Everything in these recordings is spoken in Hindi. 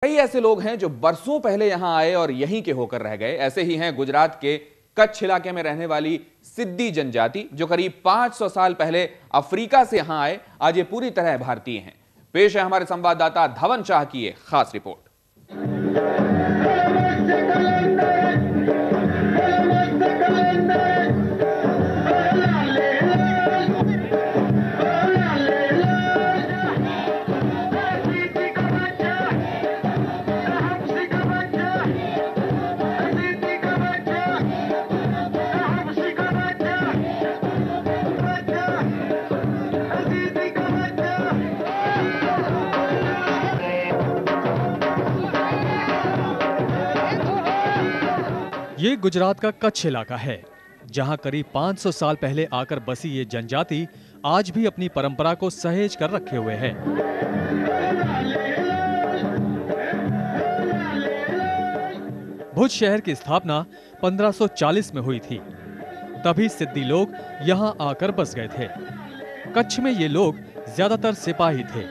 कई ऐसे लोग हैं जो बरसों पहले यहां आए और यहीं के होकर रह गए। ऐसे ही हैं गुजरात के कच्छ इलाके में रहने वाली सिद्दी जनजाति, जो करीब 500 साल पहले अफ्रीका से यहां आए। आज ये पूरी तरह भारतीय हैं। पेश है हमारे संवाददाता धवन शाह की ये खास रिपोर्ट। ये गुजरात का कच्छ इलाका है, जहां करीब 500 साल पहले आकर बसी ये जनजाति आज भी अपनी परंपरा को सहेज कर रखे हुए है। भुज शहर की स्थापना 1540 में हुई थी। तभी सिद्दी लोग यहां आकर बस गए थे। कच्छ में ये लोग ज्यादातर सिपाही थे।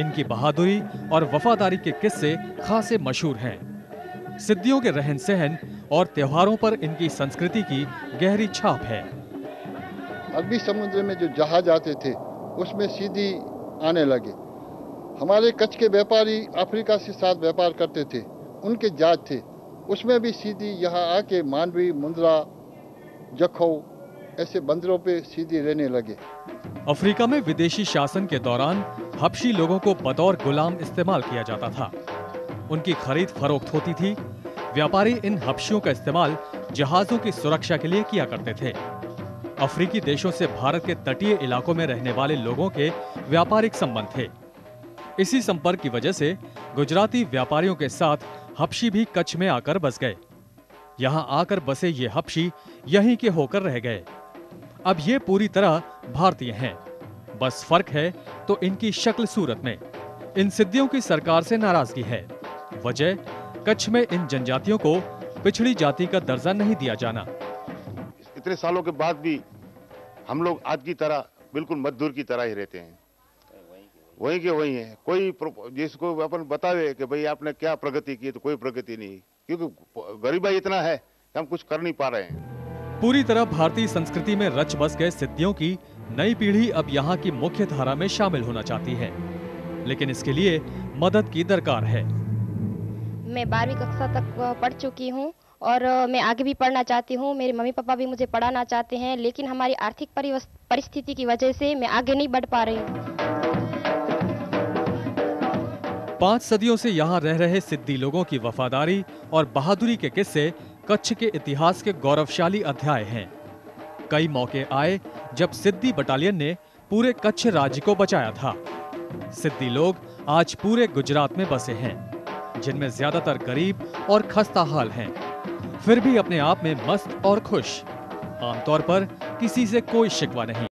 इनकी बहादुरी और वफादारी के किस्से खासे मशहूर हैं। सिद्दियों के रहन सहन और त्योहारों पर इनकी संस्कृति की गहरी छाप है। अरबी समुद्र में जो जहाज आते थे उसमें सिद्दी आने लगे। हमारे कच्छ के व्यापारी अफ्रीका से साथ व्यापार करते थे, उनके जहाज थे, उसमें भी सिद्दी यहाँ आके मांडवी, मुंद्रा, जखौ ऐसे बंदरों पे सिद्दी रहने लगे। अफ्रीका में विदेशी शासन के दौरान हबशी लोगों को बतौर गुलाम इस्तेमाल किया जाता था। उनकी खरीद फरोख्त होती थी। व्यापारी इन हबशियों का इस्तेमाल जहाजों की सुरक्षा के लिए किया करते थे। अफ्रीकी देशों से भारत के तटीय इलाकों में रहने वाले लोगों के व्यापारिक संबंध थे। इसी संपर्क की वजह से गुजराती व्यापारियों के साथ हबशी भी कच्छ में आकर बस गए। यहाँ आकर बसे ये हबशी यहीं के होकर रह गए। अब ये पूरी तरह भारतीय हैं। बस फर्क है तो इनकी शक्ल सूरत में। इन सिद्दियों की सरकार से नाराजगी है। वजह, कच्छ में इन जनजातियों को पिछड़ी जाति का दर्जा नहीं दिया जाना। इतने सालों के बाद भी हम लोग आज की तरह बिल्कुल मजदूर की तरह ही रहते हैं। वहीं के वहीं है। कोई जिसको अपन बतावे कि भाई आपने क्या प्रगति की, तो कोई प्रगति नहीं, क्योंकि गरीबाई इतना है कि हम कुछ कर नहीं पा रहे हैं। पूरी तरह भारतीय संस्कृति में रच बस गए सिद्दियों की नई पीढ़ी अब यहाँ की मुख्य धारा में शामिल होना चाहती है, लेकिन इसके लिए मदद की दरकार है। मैं 12वीं कक्षा तक पढ़ चुकी हूँ और मैं आगे भी पढ़ना चाहती हूँ। मेरे मम्मी पापा भी मुझे पढ़ाना चाहते हैं, लेकिन हमारी आर्थिक परिस्थिति की वजह से मैं आगे नहीं बढ़ पा रही हूँ। 5 सदियों से यहाँ रह रहे सिद्दी लोगों की वफादारी और बहादुरी के किस्से कच्छ के इतिहास के गौरवशाली अध्याय हैं। कई मौके आए जब सिद्दी बटालियन ने पूरे कच्छ राज्य को बचाया था। सिद्दी लोग आज पूरे गुजरात में बसे हैं, जिनमें ज्यादातर गरीब और खस्ता हाल हैं, फिर भी अपने आप में मस्त और खुश। आमतौर पर किसी से कोई शिकवा नहीं।